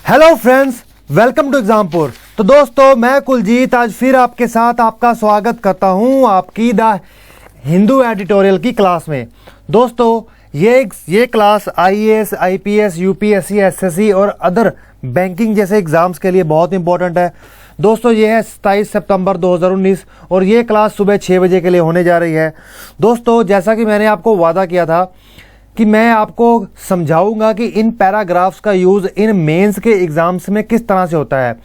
Hello friends, welcome to Exampur. तो दोस्तों, मैं कुलजीत आज फिर आपके साथ आपका स्वागत करता हूं आपकी द हिंदू एडिटोरियल की क्लास में। दोस्तों, ये class IAS, IPS, UPSC, SSC और अदर बैंकिंग जैसे एग्जाम्स के लिए बहुत इंपॉर्टेंट है। दोस्तों, ये है 27 सितंबर 2019 और ये क्लास सुबह 6 बजे के लिए होने जा रही है। दोस्तों, जैसा कि मैंने आपको वादा किया था कि मैं आपको समझाऊंगा कि इन पैराग्राफ्स का यूज़ इन मेंस के एग्जाम्स में किस तरह से होता है,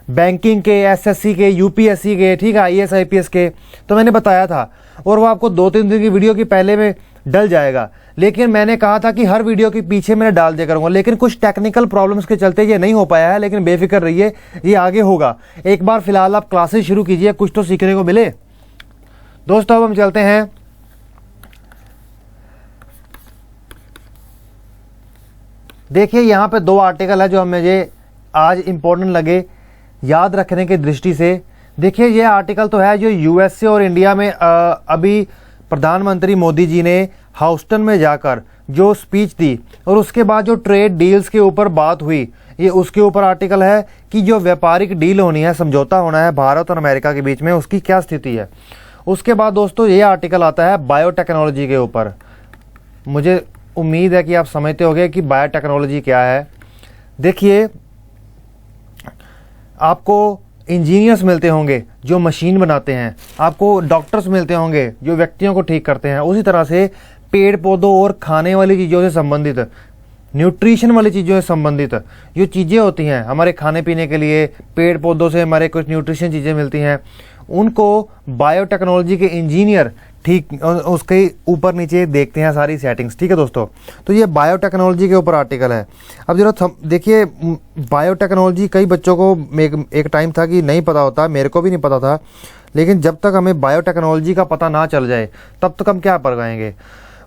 बैंकिंग के, एसएससी के, यूपीएससी के, ठीक है, आईएएस आईपीएस के। तो मैंने बताया था और वो आपको 2-3 दिन की वीडियो की पहले में डल जाएगा, लेकिन मैंने कहा था कि हर वीडियो के पीछे मैं डाल दिया करूंगा, लेकिन कुछ टेक्निकल प्रॉब्लम्स के चलते ये नहीं हो पाया है। लेकिन बेफिक्र रहिए, ये आगे होगा। एक बार फिलहाल आप क्लासेस शुरू कीजिए, कुछ तो सीखने को मिले। दोस्तों, अब हम चलते हैं देखिए, यहाँ पे 2 आर्टिकल है जो मुझे आज इंपॉर्टेंट लगे याद रखने की दृष्टि से। देखिए, ये आर्टिकल तो है जो यूएसए और इंडिया में अभी प्रधानमंत्री मोदी जी ने ह्यूस्टन में जाकर जो स्पीच दी और उसके बाद जो ट्रेड डील्स के ऊपर बात हुई, ये उसके ऊपर आर्टिकल है कि जो व्यापारिक डील होनी है, समझौता होना है भारत और अमेरिका के बीच में, उसकी क्या स्थिति है। उसके बाद दोस्तों, ये आर्टिकल आता है बायोटेक्नोलॉजी के ऊपर। मुझे उम्मीद है कि आप समझते होंगे कि बायोटेक्नोलॉजी क्या है। देखिए, आपको इंजीनियर्स मिलते होंगे जो मशीन बनाते हैं, आपको डॉक्टर्स मिलते होंगे जो व्यक्तियों को ठीक करते हैं। उसी तरह से पेड़ पौधों और खाने वाली चीज़ों से संबंधित, न्यूट्रिशन वाली चीज़ों से संबंधित जो चीज़ें होती हैं हमारे खाने पीने के लिए, पेड़ पौधों से हमारे कुछ न्यूट्रिशन चीज़ें मिलती हैं, उनको बायोटेक्नोलॉजी के इंजीनियर ठीक उसके ऊपर नीचे देखते हैं सारी सेटिंग्स। ठीक है दोस्तों, तो ये बायोटेक्नोलॉजी के ऊपर आर्टिकल है। अब जरा देखिए, बायोटेक्नोलॉजी कई बच्चों को एक टाइम था कि नहीं पता होता, मेरे को भी नहीं पता था, लेकिन जब तक हमें बायोटेक्नोलॉजी का पता ना चल जाए तब तक हम क्या पढ़ पाएंगे।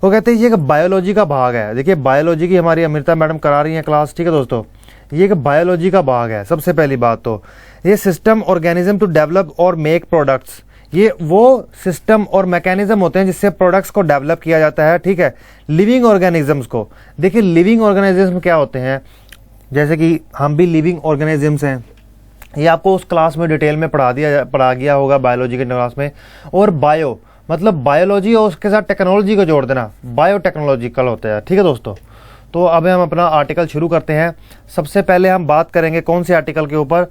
वो कहते हैं ये एक बायोलॉजी का भाग है। देखिए, बायोलॉजी की हमारी अमृता मैडम करा रही हैं क्लास। ठीक है दोस्तों, ये एक बायोलॉजी का भाग है। सबसे पहली बात तो ये सिस्टम ऑर्गेनिज्म टू डेवलप और मेक प्रोडक्ट्स, ये वो सिस्टम और मैकेनिज्म होते हैं जिससे प्रोडक्ट्स को डेवलप किया जाता है। ठीक है, लिविंग ऑर्गेनिजम्स को। देखिए, लिविंग ऑर्गेनिज्म क्या होते हैं, जैसे कि हम भी लिविंग ऑर्गेनिजम्स हैं, ये आपको उस क्लास में डिटेल में पढ़ा गया होगा बायोलॉजी के क्लास में। और बायो मतलब बायोलॉजी और उसके साथ टेक्नोलॉजी को जोड़ देना, बायोटेक्नोलॉजिकल होता है। ठीक है दोस्तों, तो अब हम अपना आर्टिकल शुरू करते हैं। सबसे पहले हम बात करेंगे कौन से आर्टिकल के ऊपर,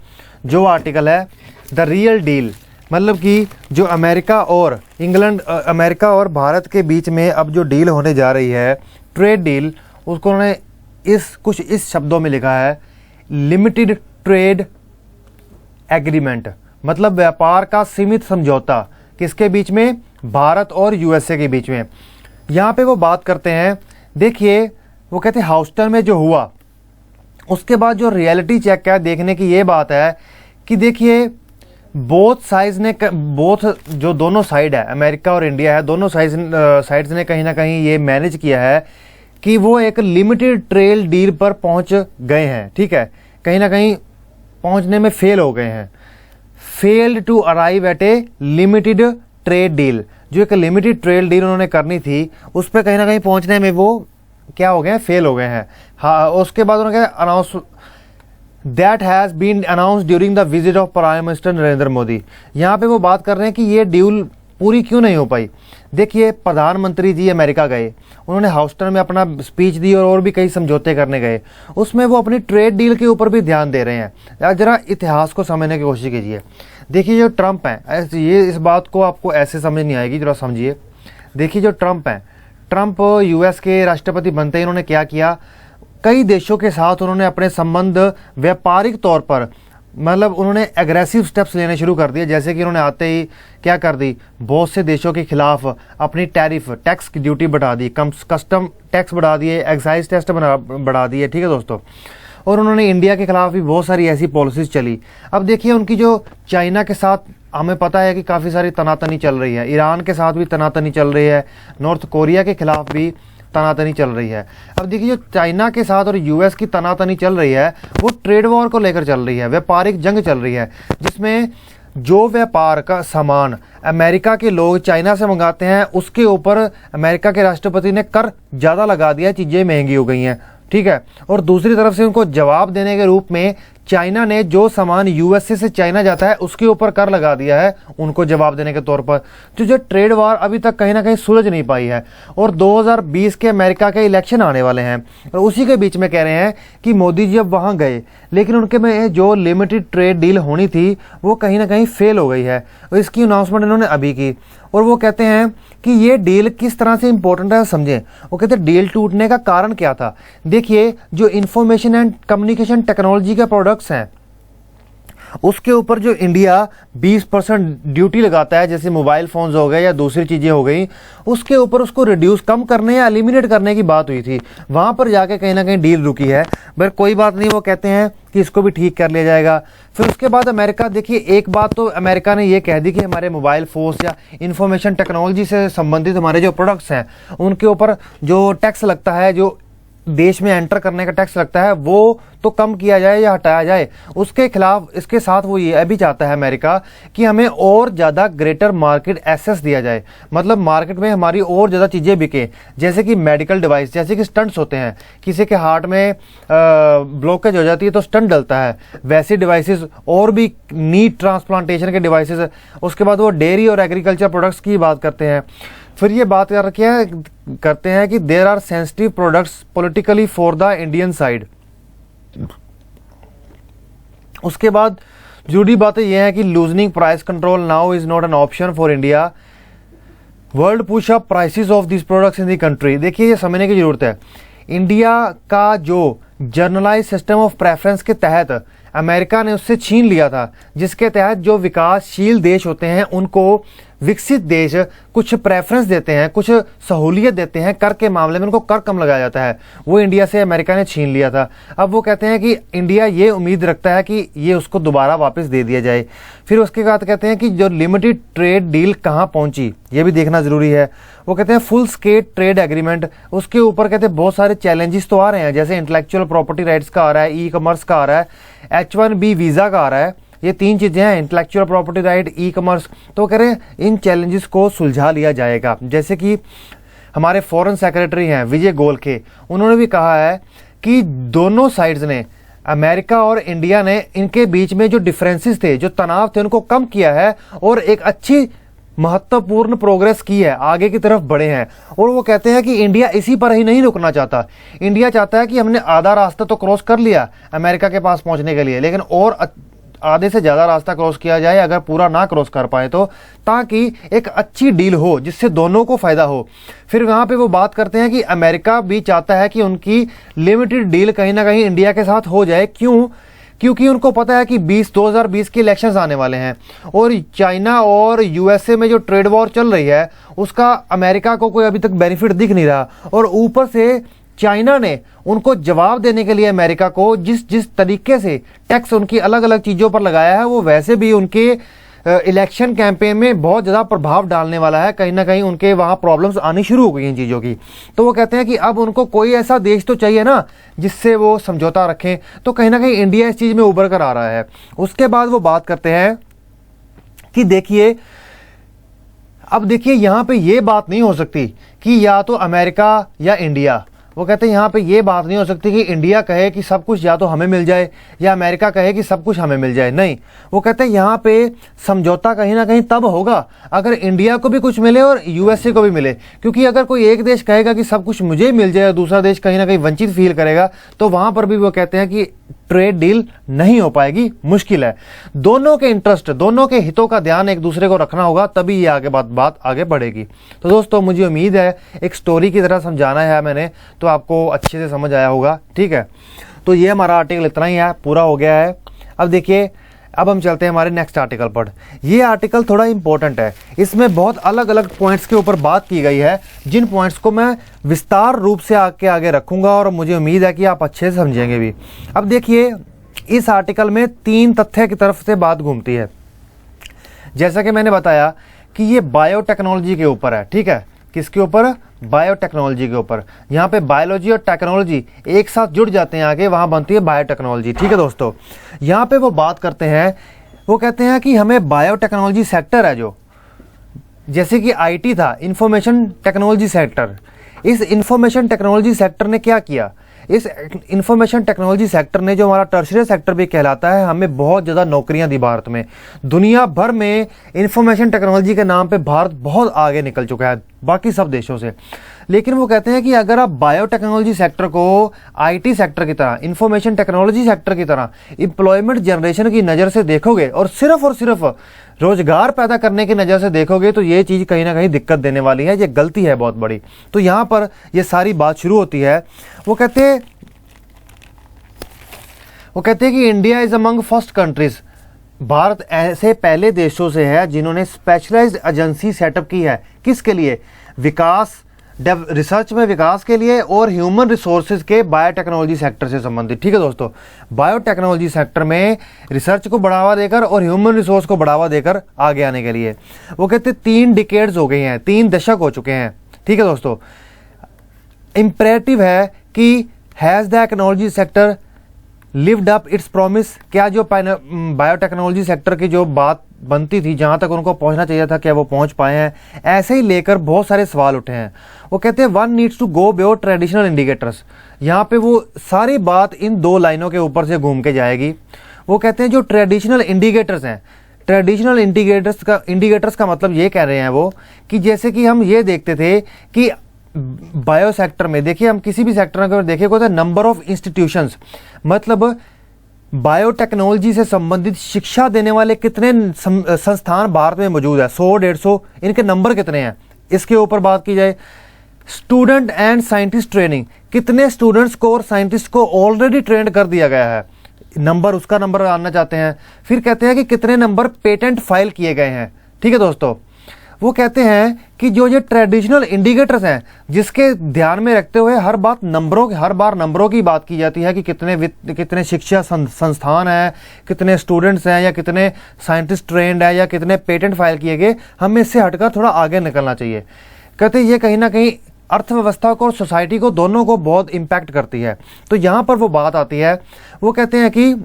जो आर्टिकल है द रियल डील, मतलब कि जो अमेरिका और भारत के बीच में अब जो डील होने जा रही है, ट्रेड डील, उसको उन्होंने कुछ इस शब्दों में लिखा है, लिमिटेड ट्रेड एग्रीमेंट, मतलब व्यापार का सीमित समझौता। किसके बीच में? भारत और यूएसए के बीच में। यहाँ पे वो बात करते हैं, देखिए वो कहते हैं ह्यूस्टन में जो हुआ उसके बाद जो रियलिटी चेक है देखने की ये बात है कि देखिए जो दोनों साइड है, अमेरिका और इंडिया है, दोनों साइड्स ने कहीं ना कहीं ये मैनेज किया है कि वो एक लिमिटेड ट्रेड डील पर पहुंच गए हैं। ठीक है, कहीं ना कहीं पहुंचने में फेल हो गए हैं, failed to arrive at a limited trade deal. जो एक लिमिटेड ट्रेड डील उन्होंने करनी थी उस पर कहीं ना कहीं पहुंचने में वो क्या हो गए हैं, फेल हो गए हैं। हाँ, उसके बाद उन्होंने कहा announce that has been announce during the visit of prime minister Narendra Modi. यहाँ पे वो बात कर रहे हैं कि ये डील पूरी क्यों नहीं हो पाई। देखिए, प्रधानमंत्री जी अमेरिका गए, उन्होंने ह्यूस्टन में अपना स्पीच दी और भी कई समझौते करने गए, उसमें वो अपनी ट्रेड डील के ऊपर भी ध्यान दे रहे हैं। जरा इतिहास को समझने की कोशिश कीजिए। देखिए, जो ट्रंप हैं, ये इस बात को आपको ऐसे समझ नहीं आएगी, जरा समझिए। देखिए, जो ट्रंप हैं, ट्रंप यूएस के राष्ट्रपति बनते ही उन्होंने क्या किया, कई देशों के साथ उन्होंने अपने संबंध व्यापारिक तौर पर, मतलब उन्होंने एग्रेसिव स्टेप्स लेने शुरू कर दिए। जैसे कि उन्होंने आते ही क्या कर दी, बहुत से देशों के खिलाफ अपनी टैक्स की ड्यूटी बढ़ा दी, कस्टम टैक्स बढ़ा दिए, एक्साइज टैक्स बढ़ा दिए। ठीक है दोस्तों, और उन्होंने इंडिया के खिलाफ भी बहुत सारी ऐसी पॉलिसीज चली। अब देखिए, उनकी जो चाइना के साथ हमें पता है कि काफ़ी सारी तनातनी चल रही है, ईरान के साथ भी तनातनी चल रही है, नॉर्थ कोरिया के खिलाफ भी तनातनी चल रही है। अब देखिए, जो चाइना के साथ और यूएस की तनातनी चल रही है वो ट्रेड वॉर को लेकर चल रही है, व्यापारिक जंग चल रही है, जिसमें जो व्यापार का सामान अमेरिका के लोग चाइना से मंगाते हैं उसके ऊपर अमेरिका के राष्ट्रपति ने कर ज़्यादा लगा दिया, चीज़ें महंगी हो गई हैं। ठीक है। और दूसरी तरफ से उनको जवाब देने के रूप में चाइना ने जो सामान यूएसए से चाइना जाता है उसके ऊपर कर लगा दिया है, उनको जवाब देने के तौर पर। तो जो ट्रेड वार अभी तक कहीं ना कहीं सुलझ नहीं पाई है। और 2020 के अमेरिका के इलेक्शन आने वाले हैं और उसी के बीच में कह रहे हैं कि मोदी जी अब वहां गए, लेकिन उनके में जो लिमिटेड ट्रेड डील होनी थी वो कहीं ना कहीं फेल हो गई है। और इसकी अनाउंसमेंट इन्होंने अभी की और वो कहते हैं कि ये डील किस तरह से इंपॉर्टेंट है समझें। वो कहते हैं डील टूटने का कारण क्या था। देखिए, जो इंफॉर्मेशन एंड कम्युनिकेशन टेक्नोलॉजी के प्रोडक्ट्स हैं उसके ऊपर जो इंडिया 20% ड्यूटी लगाता है, जैसे मोबाइल फोन्स हो गए या दूसरी चीजें हो गई, उसके ऊपर उसको रिड्यूस कम करने या एलिमिनेट करने की बात हुई थी। वहां पर जाके कहीं ना कहीं डील रुकी है, पर कोई बात नहीं, वो कहते हैं कि इसको भी ठीक कर लिया जाएगा। फिर उसके बाद अमेरिका, देखिए एक बात तो अमेरिका ने ये कह दी कि हमारे मोबाइल फोन्स या इंफॉर्मेशन टेक्नोलॉजी से संबंधित हमारे जो प्रोडक्ट्स हैं उनके ऊपर जो टैक्स लगता है, जो देश में एंटर करने का टैक्स लगता है, वो तो कम किया जाए या हटाया जाए। उसके खिलाफ इसके साथ वो ये भी चाहता है अमेरिका कि हमें और ज्यादा ग्रेटर मार्केट एक्सेस दिया जाए, मतलब मार्केट में हमारी और ज्यादा चीजें बिके, जैसे कि मेडिकल डिवाइस, जैसे कि स्टंट्स होते हैं, किसी के हार्ट में ब्लॉकेज हो जाती है तो स्टंट डलता है, वैसी डिवाइसेस, और भी नी ट्रांसप्लांटेशन के डिवाइसेस। उसके बाद वो डेयरी और एग्रीकल्चर प्रोडक्ट्स की बात करते हैं। फिर ये बात करते हैं कि there are sensitive products politically for the Indian side. उसके बाद जुड़ी बातें यह है कि loosening price control now is not an option for India, world push up prices of this products in the country. देखिए, ये समझने की जरूरत है, इंडिया का जो जर्नलाइज सिस्टम ऑफ प्रेफरेंस के तहत अमेरिका ने उससे छीन लिया था, जिसके तहत जो विकासशील देश होते हैं उनको विकसित देश कुछ प्रेफरेंस देते हैं, कुछ सहूलियत देते हैं, कर के मामले में उनको कर कम लगाया जाता है। वो इंडिया से अमेरिका ने छीन लिया था। अब वो कहते हैं कि इंडिया ये उम्मीद रखता है कि ये उसको दोबारा वापस दे दिया जाए। फिर उसके बाद कहते हैं कि जो लिमिटेड ट्रेड डील कहाँ पहुंची, ये भी देखना जरूरी है। वो कहते हैं फुल स्केल ट्रेड एग्रीमेंट, उसके ऊपर कहते हैं बहुत सारे चैलेंजेस तो आ रहे हैं, जैसे इंटेलेक्चुअल प्रॉपर्टी राइट्स का आ रहा है, ई कॉमर्स का आ रहा है, H1B वीजा का आ रहा है। ये 3 चीजें हैं, intellectual property right, e commerce. तो कह रहे हैं इन चैलेंजेस को सुलझा लिया जाएगा। जैसे कि हमारे फॉरेन सेक्रेटरी हैं विजय गोखले, उन्होंने भी कहा है कि दोनों साइड्स ने, अमेरिका और इंडिया ने, इनके बीच में जो डिफरेंसेस थे, जो तनाव थे, उनको कम किया है और एक अच्छी महत्वपूर्ण प्रोग्रेस की है, आगे की तरफ बढ़े हैं। और वो कहते हैं कि इंडिया इसी पर ही नहीं रुकना चाहता। इंडिया चाहता है कि हमने आधा रास्ता तो क्रॉस कर लिया अमेरिका के पास पहुंचने के लिए, लेकिन और आधे से ज्यादा रास्ता क्रॉस किया जाए, अगर पूरा ना क्रॉस कर पाए तो, ताकि एक अच्छी डील हो जिससे दोनों को फायदा हो। फिर वहां पे वो बात करते हैं कि अमेरिका भी चाहता है कि उनकी लिमिटेड डील कहीं ना कहीं इंडिया के साथ हो जाए। क्यों? क्योंकि उनको पता है कि 2020 के इलेक्शंस आने वाले हैं और चाइना और यूएसए में जो ट्रेड वॉर चल रही है उसका अमेरिका को कोई अभी तक बेनिफिट दिख नहीं रहा। और ऊपर से चाइना ने उनको जवाब देने के लिए अमेरिका को जिस तरीके से टैक्स उनकी अलग अलग चीजों पर लगाया है, वो वैसे भी उनके इलेक्शन कैंपेन में बहुत ज्यादा प्रभाव डालने वाला है। कहीं ना कहीं उनके वहां प्रॉब्लम्स आनी शुरू हो गई इन चीजों की। तो वो कहते हैं कि अब उनको कोई ऐसा देश तो चाहिए ना जिससे वो समझौता रखें। तो कहीं ना कहीं इंडिया इस चीज में उभर कर आ रहा है। उसके बाद वो बात करते हैं कि देखिए, अब देखिए यहां पे ये बात नहीं हो सकती कि या तो अमेरिका या इंडिया। वो कहते हैं यहां पे ये बात नहीं हो सकती कि इंडिया कहे कि सब कुछ या तो हमें मिल जाए या अमेरिका कहे कि सब कुछ हमें मिल जाए। नहीं, वो कहते हैं यहां पे समझौता कहीं ना कहीं तब होगा अगर इंडिया को भी कुछ मिले और यूएसए को भी मिले। क्योंकि अगर कोई एक देश कहेगा कि सब कुछ मुझे मिल जाए और दूसरा देश कहीं ना कहीं वंचित फील करेगा, तो वहां पर भी वो कहते हैं कि ट्रेड डील नहीं हो पाएगी, मुश्किल है। दोनों के इंटरेस्ट, दोनों के हितों का ध्यान एक दूसरे को रखना होगा, तभी ये आगे बात आगे बढ़ेगी। तो दोस्तों, मुझे उम्मीद है एक स्टोरी की तरह समझाना है मैंने, तो आपको अच्छे से समझ आया होगा। ठीक है, तो ये हमारा आर्टिकल इतना ही है, पूरा हो गया है। अब देखिए, अब हम चलते हैं हमारे नेक्स्ट आर्टिकल पर। ये आर्टिकल थोड़ा इंपॉर्टेंट है, इसमें बहुत अलग अलग पॉइंट्स के ऊपर बात की गई है, जिन पॉइंट्स को मैं विस्तार रूप से आगे रखूंगा और मुझे उम्मीद है कि आप अच्छे से समझेंगे भी। अब देखिए, इस आर्टिकल में 3 तथ्य की तरफ से बात घूमती है। जैसा कि मैंने बताया कि ये बायोटेक्नोलॉजी के ऊपर है। ठीक है, किसके ऊपर? बायोटेक्नोलॉजी के ऊपर। यहाँ पे बायोलॉजी और टेक्नोलॉजी एक साथ जुड़ जाते हैं, आगे वहां बनती है बायोटेक्नोलॉजी। ठीक है दोस्तों, यहाँ पे वो बात करते हैं, वो कहते हैं कि हमें बायोटेक्नोलॉजी सेक्टर है जो, जैसे कि आईटी था, इंफॉर्मेशन टेक्नोलॉजी सेक्टर, इस इंफॉर्मेशन टेक्नोलॉजी सेक्टर ने क्या किया इस इंफॉर्मेशन टेक्नोलॉजी सेक्टर ने, जो हमारा टर्शियरी सेक्टर भी कहलाता है, हमें बहुत ज़्यादा नौकरियां दी भारत में। दुनिया भर में इंफॉर्मेशन टेक्नोलॉजी के नाम पे भारत बहुत आगे निकल चुका है बाकी सब देशों से। लेकिन वो कहते हैं कि अगर आप बायोटेक्नोलॉजी सेक्टर को आईटी सेक्टर की तरह, इंफॉर्मेशन टेक्नोलॉजी सेक्टर की तरह एम्प्लॉयमेंट जनरेशन की नज़र से देखोगे और सिर्फ रोजगार पैदा करने की नज़र से देखोगे, तो ये चीज़ कहीं ना कहीं दिक्कत देने वाली है, ये गलती है बहुत बड़ी। तो यहाँ पर ये सारी बात शुरू होती है। वो कहते हैं कि India is among first countries, Bharat ऐसे पहले देशों से है जिन्होंने स्पेशलाइज्ड एजेंसी सेटअप की है। किसके लिए? विकास, रिसर्च में विकास के लिए और ह्यूमन रिसोर्सेज के बायोटेक्नोलॉजी सेक्टर से संबंधित। ठीक है दोस्तों, बायोटेक्नोलॉजी सेक्टर में रिसर्च को बढ़ावा देकर और ह्यूमन रिसोर्स को बढ़ावा देकर आगे आने के लिए। वो कहते हैं 3 डिकेड्स हो गए हैं, 3 दशक हो चुके हैं। ठीक है दोस्तों, इंपरेटिव है कि has the technology sector lived up it's promise? क्या जो बायोटेक्नोलॉजी सेक्टर की जो बात बनती थी, जहां तक उनको पहुंचना चाहिए था, क्या वो पहुंच पाए हैं? ऐसे ही लेकर बहुत सारे सवाल उठे हैं। वो कहते हैं one needs to go beyond traditional indicators. यहाँ पे वो सारी बात इन 2 लाइनों के ऊपर से घूम के जाएगी। वो कहते हैं जो ट्रेडिशनल इंडिकेटर्स हैं, ट्रेडिशनल इंडिकेटर्स का मतलब ये कह रहे हैं वो कि जैसे कि हम ये देखते थे कि बायो सेक्टर में, देखिए हम किसी भी सेक्टर में देखिए को नंबर ऑफ इंस्टीट्यूशंस, मतलब बायोटेक्नोलॉजी से संबंधित शिक्षा देने वाले कितने संस्थान भारत में मौजूद है, 100-150, इनके नंबर कितने हैं, इसके ऊपर बात की जाए। स्टूडेंट एंड साइंटिस्ट ट्रेनिंग, कितने स्टूडेंट्स को और साइंटिस्ट को ऑलरेडी ट्रेंड कर दिया गया है, नंबर, उसका नंबर आना चाहते हैं। फिर कहते हैं कि कितने नंबर पेटेंट फाइल किए गए हैं। ठीक है दोस्तों, वो कहते हैं कि जो ये ट्रेडिशनल इंडिकेटर्स हैं, जिसके ध्यान में रखते हुए हर बार नंबरों की बात की जाती है कि कितने शिक्षा संस्थान हैं, कितने स्टूडेंट्स हैं, या कितने साइंटिस्ट ट्रेंड है, या कितने पेटेंट फाइल किए गए, हमें इससे हटकर थोड़ा आगे निकलना चाहिए। कहते हैं ये कहीं ना कहीं अर्थव्यवस्था को और सोसाइटी को, दोनों को बहुत इम्पैक्ट करती है। तो यहाँ पर वो बात आती है, वो कहते हैं कि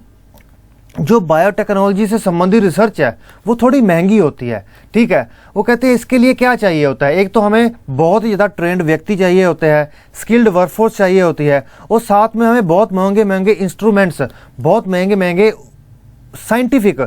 जो बायोटेक्नोलॉजी से संबंधित रिसर्च है वो थोड़ी महंगी होती है। ठीक है, वो कहते हैं इसके लिए क्या चाहिए होता है, एक तो हमें बहुत ही ज़्यादा ट्रेंड व्यक्ति चाहिए होते हैं, स्किल्ड वर्कफोर्स चाहिए होती है, और साथ में हमें बहुत महंगे इंस्ट्रूमेंट्स, बहुत महंगे साइंटिफिक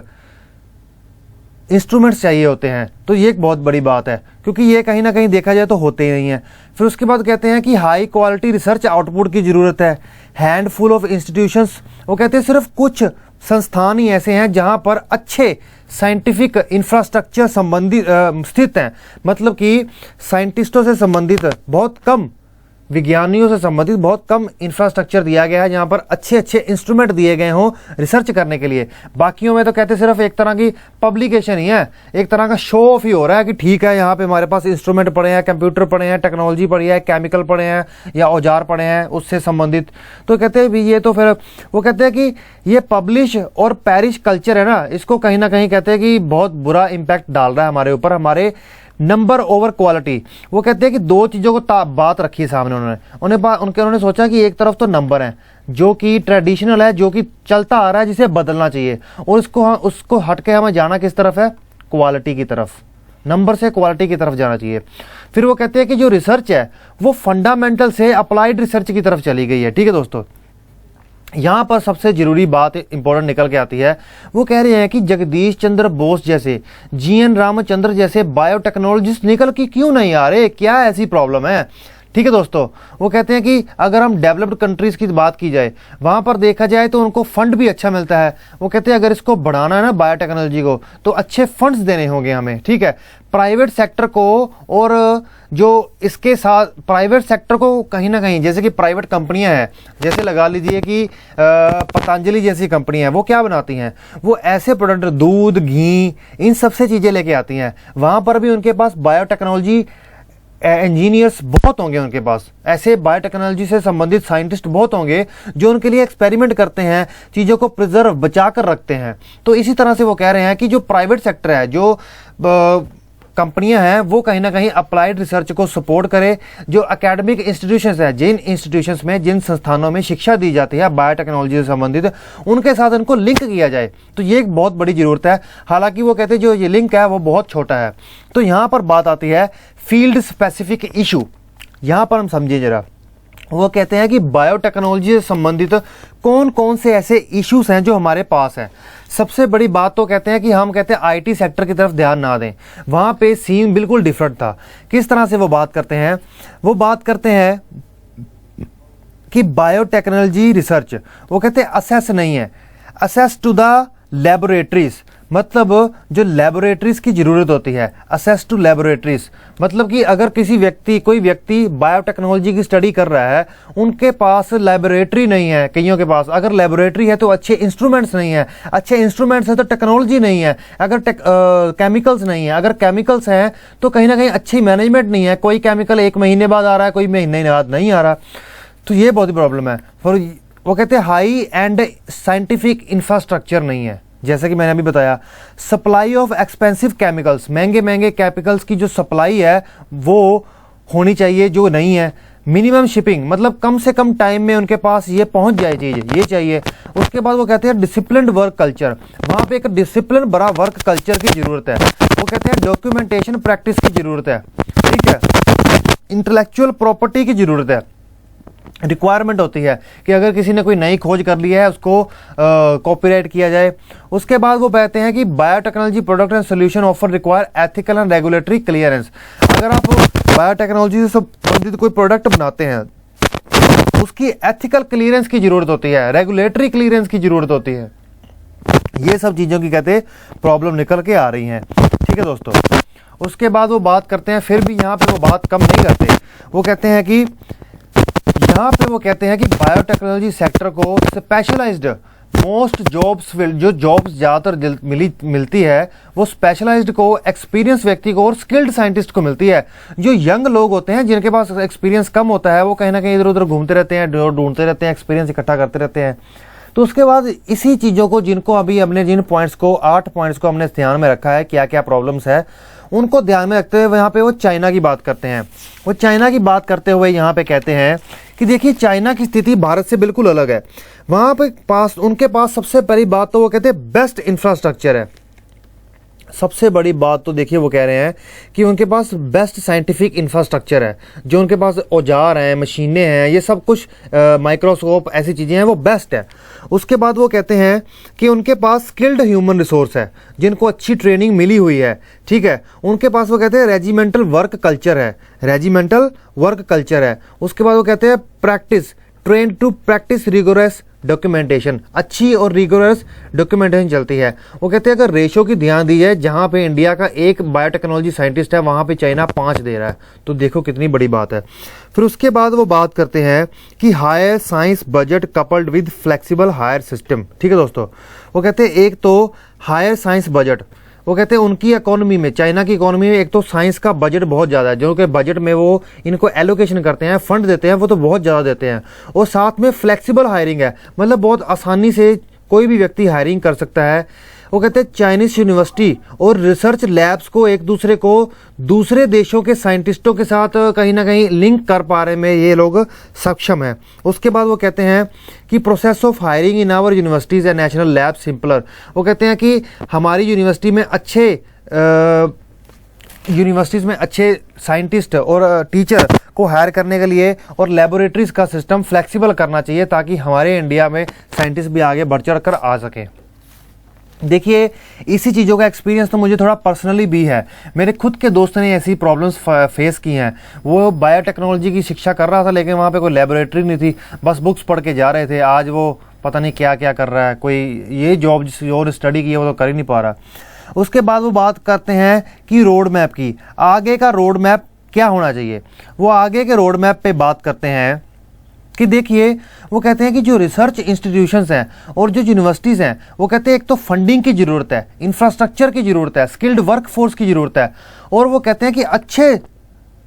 इंस्ट्रूमेंट्स चाहिए होते हैं। तो ये एक बहुत बड़ी बात है, क्योंकि ये कहीं ना कहीं देखा जाए तो होते ही नहीं है। फिर उसके बाद कहते हैं कि हाई क्वालिटी रिसर्च आउटपुट की ज़रूरत है। हैंडफुल ऑफ इंस्टीट्यूशंस, वो कहते हैं सिर्फ कुछ संस्थान ही ऐसे हैं जहां पर अच्छे साइंटिफिक इंफ्रास्ट्रक्चर संबंधित स्थित हैं, मतलब कि साइंटिस्टों से संबंधित बहुत कम, विज्ञानियों से संबंधित बहुत कम इंफ्रास्ट्रक्चर दिया गया है, जहां पर अच्छे इंस्ट्रूमेंट दिए गए हों रिसर्च करने के लिए। बाकियों में तो कहते सिर्फ एक तरह की पब्लिकेशन ही है, एक तरह का शो ऑफ ही हो रहा है कि ठीक है यहाँ पे हमारे पास इंस्ट्रूमेंट पड़े हैं, कंप्यूटर पड़े हैं, टेक्नोलॉजी पड़ी है, केमिकल पड़े हैं या औजार पड़े हैं उससे संबंधित। तो कहते हैं भी ये तो फिर वो कहते हैं कि ये पब्लिश और पैरिश कल्चर है ना, इसको कहीं ना कहीं कहते हैं कि बहुत बुरा इम्पैक्ट डाल रहा है हमारे ऊपर, हमारे नंबर ओवर क्वालिटी। वो कहते हैं कि 2 चीज़ों को बात रखी सामने उन्होंने सोचा कि एक तरफ तो नंबर है जो कि ट्रेडिशनल है, जो कि चलता आ रहा है, जिसे बदलना चाहिए, और उसको हट के हमें जाना किस तरफ है, क्वालिटी की तरफ, नंबर से क्वालिटी की तरफ जाना चाहिए। फिर वो कहते हैं कि जो रिसर्च है वो फंडामेंटल से अप्लाइड रिसर्च की तरफ चली गई है। ठीक है दोस्तों, यहाँ पर सबसे जरूरी बात इंपॉर्टेंट निकल के आती है, वो कह रहे हैं कि जगदीश चंद्र बोस जैसे, GN रामचंद्र जैसे बायोटेक्नोलॉजिस्ट निकल के क्यों नहीं आ रहे, क्या ऐसी प्रॉब्लम है। ठीक है दोस्तों, वो कहते हैं कि अगर हम डेवलप्ड कंट्रीज की बात की जाए, वहां पर देखा जाए तो उनको फंड भी अच्छा मिलता है। वो कहते हैं अगर इसको बढ़ाना है ना बायोटेक्नोलॉजी को, तो अच्छे फंड्स देने होंगे हमें। ठीक है, प्राइवेट सेक्टर को, और जो इसके साथ प्राइवेट सेक्टर को कहीं ना कहीं, जैसे कि प्राइवेट कंपनियां हैं, जैसे लगा लीजिए कि पतंजलि जैसी कंपनी है, वो क्या बनाती हैं, वो ऐसे प्रोडक्ट, दूध, घी, इन सबसे चीज़ें लेके आती हैं। वहाँ पर भी उनके पास बायोटेक्नोलॉजी इंजीनियर्स बहुत होंगे, उनके पास ऐसे बायोटेक्नोलॉजी से संबंधित साइंटिस्ट बहुत होंगे जो उनके लिए एक्सपेरिमेंट करते हैं, चीज़ों को प्रिजर्व, बचा कर रखते हैं। तो इसी तरह से वो कह रहे हैं कि जो प्राइवेट सेक्टर है, जो कंपनियां हैं, वो कहीं ना कहीं अप्लाइड रिसर्च को सपोर्ट करे। जो एकेडमिक इंस्टीट्यूशंस है, जिन इंस्टीट्यूशंस में, जिन संस्थानों में शिक्षा दी जाती है बायोटेक्नोलॉजी से संबंधित, उनके साथ उनको लिंक किया जाए। तो ये एक बहुत बड़ी जरूरत है। हालांकि वो कहते हैं जो ये लिंक है वो बहुत छोटा है। तो यहाँ पर बात आती है फील्ड स्पेसिफिक इशू। यहाँ पर हम समझिए जरा, वो कहते हैं कि बायोटेक्नोलॉजी से संबंधित कौन कौन से ऐसे इश्यूज हैं जो हमारे पास हैं। सबसे बड़ी बात तो कहते हैं कि हम कहते हैं आईटी सेक्टर की तरफ ध्यान ना दें, वहाँ पे सीन बिल्कुल डिफरेंट था। किस तरह से वो बात करते हैं? वो बात करते हैं कि बायोटेक्नोलॉजी रिसर्च, वो कहते हैं असेस नहीं है, असेस टू द लेबोरेटरीज, मतलब जो लेबोरेटरीज की ज़रूरत होती है, असेस टू लेबोरेटरीज, मतलब कि अगर कोई व्यक्ति बायोटेक्नोलॉजी की स्टडी कर रहा है, उनके पास लेबोरेटरी नहीं है, कईयों के पास अगर लेबोरेटरी है तो अच्छे इंस्ट्रूमेंट्स नहीं है, अच्छे इंस्ट्रूमेंट्स है तो टेक्नोलॉजी नहीं है, अगर केमिकल्स नहीं है, अगर केमिकल्स हैं तो कहीं ना कहीं अच्छी मैनेजमेंट नहीं है, कोई केमिकल 1 महीने बाद आ रहा है, कोई महीने बाद नहीं आ रहा, तो ये बहुत ही प्रॉब्लम है। और वो कहते हैं हाई एंड साइंटिफिक इंफ्रास्ट्रक्चर नहीं है, जैसे कि मैंने अभी बताया, सप्लाई ऑफ एक्सपेंसिव केमिकल्स, महंगे महंगे केमिकल्स की जो सप्लाई है वो होनी चाहिए, जो नहीं है। मिनिमम शिपिंग, मतलब कम से कम टाइम में उनके पास ये पहुंच जाए चीज़, ये चाहिए। उसके बाद वो कहते हैं डिसिप्लिन्ड वर्क कल्चर, वहाँ पे एक डिसिप्लिन बड़ा वर्क कल्चर की ज़रूरत है। वो कहते हैं डॉक्यूमेंटेशन प्रैक्टिस की ज़रूरत है, ठीक है, इंटेलेक्चुअल प्रॉपर्टी की ज़रूरत है, रिक्वायरमेंट होती है कि अगर किसी ने कोई नई खोज कर ली है उसको कॉपीराइट किया जाए। उसके बाद वो कहते हैं कि biotechnology product and solution offer require ethical and regulatory clearance. अगर आप बायोटेक्नोलॉजी से संबंधित कोई प्रोडक्ट बनाते हैं उसकी एथिकल क्लियरेंस की जरूरत होती है, रेगुलेटरी क्लियरेंस की जरूरत होती है। ये सब चीज़ों की कहते प्रॉब्लम निकल के आ रही हैं, ठीक है दोस्तों। उसके बाद वो बात करते हैं, फिर भी यहाँ पे वो बात कम नहीं करते, वो कहते हैं कि यहाँ पे वो कहते हैं कि बायोटेक्नोलॉजी सेक्टर को स्पेशलाइज्ड मोस्ट जॉब्स, जो जॉब्स ज़्यादातर मिलती है वो स्पेशलाइज्ड को, एक्सपीरियंस व्यक्ति को और स्किल्ड साइंटिस्ट को मिलती है। जो यंग लोग होते हैं जिनके पास एक्सपीरियंस कम होता है वो कहीं ना कहीं इधर उधर घूमते रहते हैं, ढूंढते रहते हैं, एक्सपीरियंस इकट्ठा करते रहते हैं। तो उसके बाद इसी चीज़ों को, जिनको अभी हमने जिन पॉइंट्स को 8 पॉइंट्स को हमने ध्यान में रखा है, क्या क्या प्रॉब्लम्स है उनको ध्यान में रखते हुए यहाँ पे वो चाइना की बात करते हैं। वो चाइना की बात करते हुए यहाँ पे कहते हैं कि देखिए चाइना की स्थिति भारत से बिल्कुल अलग है। वहाँ पे उनके पास सबसे पहली बात तो वो कहते हैं बेस्ट इंफ्रास्ट्रक्चर है। सबसे बड़ी बात तो देखिए वो कह रहे हैं कि उनके पास बेस्ट साइंटिफिक इंफ्रास्ट्रक्चर है, जो उनके पास औजार हैं, मशीनें हैं, ये सब कुछ माइक्रोस्कोप ऐसी चीज़ें हैं वो बेस्ट है। उसके बाद वो कहते हैं कि उनके पास स्किल्ड ह्यूमन रिसोर्स है, जिनको अच्छी ट्रेनिंग मिली हुई है, ठीक है। उनके पास वो कहते हैं रेजिमेंटल वर्क कल्चर है, रेजिमेंटल वर्क कल्चर है। उसके बाद वो कहते हैं practice, train to practice rigorous documentation, अच्छी और रिगोरस डॉक्यूमेंटेशन चलती है। वो कहते हैं अगर रेशो की ध्यान दी जाए, जहाँ पे इंडिया का 1 बायोटेक्नोलॉजी साइंटिस्ट है वहाँ पे चाइना 5 दे रहा है, तो देखो कितनी बड़ी बात है। फिर उसके बाद वो बात करते हैं कि higher science budget coupled with flexible higher system, ठीक है दोस्तों। वो कहते हैं एक तो हायर साइंस बजट, वो कहते हैं उनकी इकोनॉमी में, चाइना की इकोनॉमी में एक तो साइंस का बजट बहुत ज़्यादा है, जो कि बजट में वो इनको एलोकेशन करते हैं, फंड देते हैं, वो तो बहुत ज़्यादा देते हैं। और साथ में फ्लेक्सिबल हायरिंग है, मतलब बहुत आसानी से कोई भी व्यक्ति हायरिंग कर सकता है। वो कहते हैं चाइनीज यूनिवर्सिटी और रिसर्च लैब्स को एक दूसरे को दूसरे देशों के साइंटिस्टों के साथ कहीं ना कहीं लिंक कर पा रहे में ये लोग सक्षम है। उसके बाद वो कहते हैं कि process of hiring in our universities and national lab simpler. वो कहते हैं कि हमारी यूनिवर्सिटी में अच्छे साइंटिस्ट और टीचर को हायर करने के लिए और लेबोरेटरीज का सिस्टम फ्लेक्सिबल करना चाहिए, ताकि हमारे इंडिया में साइंटिस्ट भी आगे बढ़ चढ़ कर आ सकें। देखिए इसी चीज़ों का एक्सपीरियंस तो मुझे थोड़ा पर्सनली भी है, मेरे खुद के दोस्त ने ऐसी प्रॉब्लम्स फेस की हैं। वो बायोटेक्नोलॉजी की शिक्षा कर रहा था, लेकिन वहाँ पे कोई लेबोरेटरी नहीं थी, बस बुक्स पढ़ के जा रहे थे। आज वो पता नहीं क्या क्या कर रहा है, कोई ये जॉब और स्टडी की है वो तो कर ही नहीं पा रहा। उसके बाद वो बात करते हैं कि रोड मैप की, आगे का रोड मैप क्या होना चाहिए। वो आगे के रोड मैप पे बात करते हैं कि देखिए वो कहते हैं कि जो रिसर्च इंस्टीट्यूशंस हैं और जो यूनिवर्सिटीज़ हैं, वो कहते हैं एक तो फंडिंग की ज़रूरत है, इंफ्रास्ट्रक्चर की ज़रूरत है, स्किल्ड वर्क फोर्स की ज़रूरत है, और वो कहते हैं कि अच्छे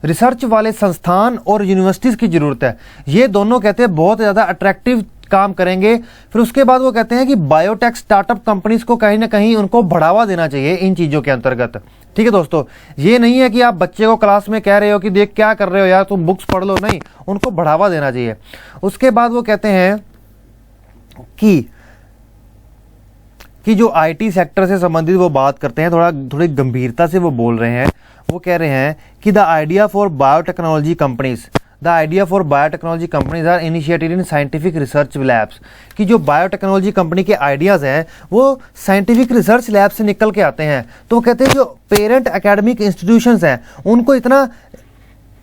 रिसर्च वाले संस्थान और यूनिवर्सिटीज़ की ज़रूरत है। ये दोनों कहते हैं बहुत ज़्यादा अट्रैक्टिव काम करेंगे। फिर उसके बाद वो कहते हैं कि बायोटेक स्टार्टअप कंपनीज को कहीं ना कहीं उनको बढ़ावा देना चाहिए इन चीज़ों के अंतर्गत, ठीक है दोस्तों। ये नहीं है कि आप बच्चे को क्लास में कह रहे हो कि देख क्या कर रहे हो यार, तुम बुक्स पढ़ लो, नहीं, उनको बढ़ावा देना चाहिए। उसके बाद वो कहते हैं कि जो आईटी सेक्टर से संबंधित वो बात करते हैं, थोड़ी गंभीरता से वो बोल रहे हैं। वो कह रहे हैं कि the idea for biotechnology companies, the idea for biotechnology companies are initiated in scientific research labs, कि जो बायोटेक्नोलॉजी कंपनी के आइडियाज़ हैं वो साइंटिफिक रिसर्च लैब से निकल के आते हैं। तो वो कहते हैं जो पेरेंट एकेडमिक इंस्टीट्यूशंस हैं उनको इतना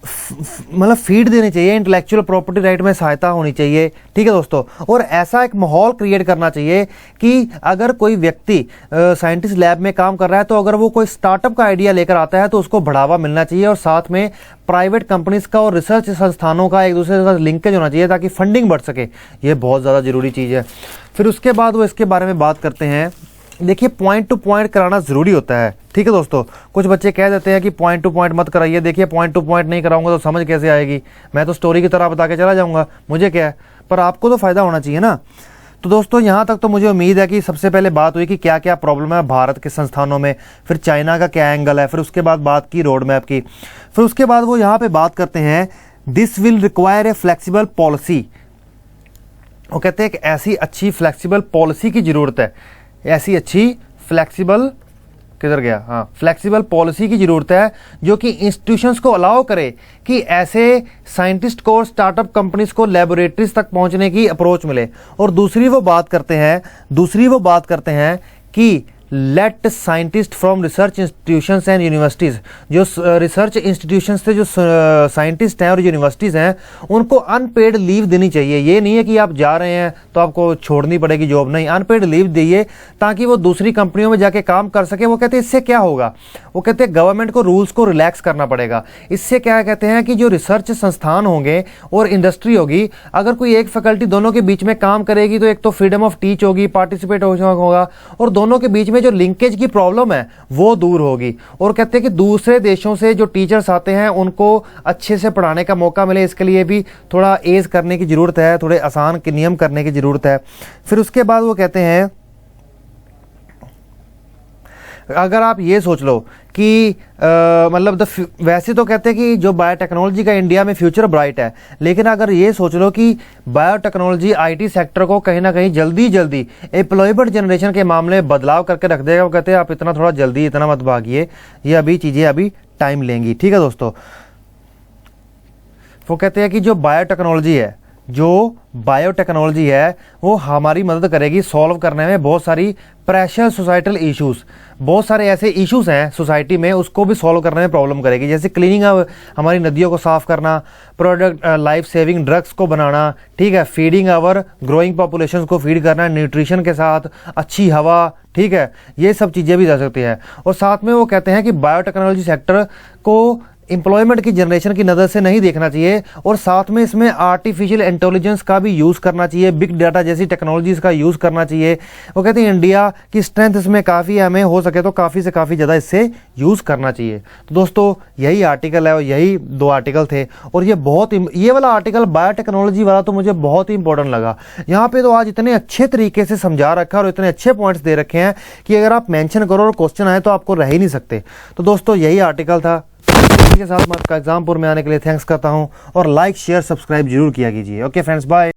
मतलब फीड देनी चाहिए, इंटेलेक्चुअल प्रॉपर्टी राइट में सहायता होनी चाहिए, ठीक है दोस्तों। और ऐसा एक माहौल क्रिएट करना चाहिए कि अगर कोई व्यक्ति साइंटिस्ट लैब में काम कर रहा है तो अगर वो कोई स्टार्टअप का आइडिया लेकर आता है तो उसको बढ़ावा मिलना चाहिए, और साथ में प्राइवेट कंपनीज का और रिसर्च संस्थानों का एक दूसरे के साथ लिंकेज होना चाहिए ताकि फंडिंग बढ़ सके। ये बहुत ज़्यादा जरूरी चीज़ है। फिर उसके बाद वो इसके बारे में बात करते हैं। देखिए पॉइंट टू पॉइंट कराना ज़रूरी होता है, ठीक है दोस्तों। कुछ बच्चे कह देते हैं कि पॉइंट टू पॉइंट मत कराइए। देखिए पॉइंट टू पॉइंट नहीं कराऊंगा तो समझ कैसे आएगी, मैं तो स्टोरी की तरह बता के चला जाऊंगा, मुझे क्या है, पर आपको तो फ़ायदा होना चाहिए ना। तो दोस्तों यहाँ तक तो मुझे उम्मीद है कि सबसे पहले बात हुई कि क्या क्या प्रॉब्लम है भारत के संस्थानों में, फिर चाइना का क्या एंगल है, फिर उसके बाद बात की रोड मैप की, फिर उसके बाद वो यहाँ पर बात करते हैं this will require a flexible policy. वो कहते हैं कि ऐसी अच्छी फ्लेक्सिबल पॉलिसी की ज़रूरत है, ऐसी अच्छी फ्लेक्सिबल किधर गया, हाँ फ्लेक्सिबल पॉलिसी की ज़रूरत है जो कि इंस्टीट्यूशंस को अलाउ करे कि ऐसे साइंटिस्ट को और स्टार्टअप कंपनीज को लेबोरेटरीज तक पहुंचने की अप्रोच मिले। और दूसरी वो बात करते हैं कि let scientist from research institutions and universities, जो रिसर्च इंस्टीट्यूशंस से जो साइंटिस्ट हैं और यूनिवर्सिटीज़ हैं उनको अनपेड लीव देनी चाहिए। ये नहीं है कि आप जा रहे हैं तो आपको छोड़नी पड़ेगी जॉब, नहीं, अनपेड लीव दीजिए ताकि वो दूसरी कंपनियों में जाके काम कर सके। वो कहते हैं इससे क्या होगा, वो कहते हैं गवर्नमेंट को रूल्स को रिलैक्स करना पड़ेगा। इससे क्या कहते हैं कि जो रिसर्च संस्थान होंगे और इंडस्ट्री होगी, अगर कोई एक फैकल्टी दोनों के बीच में काम करेगी तो एक तो फ्रीडम ऑफ टीच होगी, पार्टिसिपेट होगा, और दोनों के बीच में जो लिंकेज की प्रॉब्लम है वो दूर होगी। और कहते हैं कि दूसरे देशों से जो टीचर्स आते हैं उनको अच्छे से पढ़ाने का मौका मिले, इसके लिए भी थोड़ा एज करने की ज़रूरत है, थोड़े आसान के नियम करने की ज़रूरत है। फिर उसके बाद वो कहते हैं अगर आप ये सोच लो कि मतलब वैसे तो कहते हैं कि जो बायोटेक्नोलॉजी का इंडिया में फ्यूचर ब्राइट है, लेकिन अगर ये सोच लो कि बायोटेक्नोलॉजी आईटी सेक्टर को कहीं ना कहीं जल्दी एम्प्लॉयमेंट जनरेशन के मामले में बदलाव करके रख देगा। वो कहते हैं आप इतना थोड़ा जल्दी इतना मत भागिए, ये अभी चीज़ें अभी टाइम लेंगी, ठीक है दोस्तों। वो कहते हैं कि जो बायोटेक्नोलॉजी है वो हमारी मदद करेगी सॉल्व करने में बहुत सारी प्रेशर सोसाइटल इश्यूज़, बहुत सारे ऐसे इश्यूज़ हैं सोसाइटी में, उसको भी सॉल्व करने में प्रॉब्लम करेगी। जैसे क्लीनिंग हमारी नदियों को साफ़ करना, प्रोडक्ट लाइफ सेविंग ड्रग्स को बनाना, ठीक है, फीडिंग आवर ग्रोइंग पॉपुलेशन को फीड करना न्यूट्रिशन के साथ, अच्छी हवा, ठीक है, ये सब चीज़ें भी जा सकती है। और साथ में वो कहते हैं कि बायोटेक्नोलॉजी सेक्टर को एम्प्लॉयमेंट की जनरेशन की नज़र से नहीं देखना चाहिए, और साथ में इसमें आर्टिफिशियल इंटेलिजेंस का भी यूज़ करना चाहिए, बिग डाटा जैसी टेक्नोलॉजीज़ का यूज़ करना चाहिए। वो कहते हैं इंडिया की स्ट्रेंथ इसमें काफ़ी है, हमें हो सके तो काफ़ी से काफ़ी ज़्यादा इससे यूज़ करना चाहिए। तो दोस्तों यही आर्टिकल है और यही 2 आर्टिकल थे, और ये वाला आर्टिकल बायोटेक्नोलॉजी वाला तो मुझे बहुत ही इंपॉर्टेंट लगा। यहाँ पर तो आज इतने अच्छे तरीके से समझा रखा और इतने अच्छे पॉइंट्स दे रखे हैं कि अगर आप मेंशन करो और क्वेश्चन आए तो आपको रह ही नहीं सकते। तो दोस्तों यही आर्टिकल था। इसी के साथ मैं आपका एग्जामपुर में आने के लिए थैंक्स करता हूं, और लाइक शेयर सब्सक्राइब जरूर किया कीजिए। Okay friends, bye.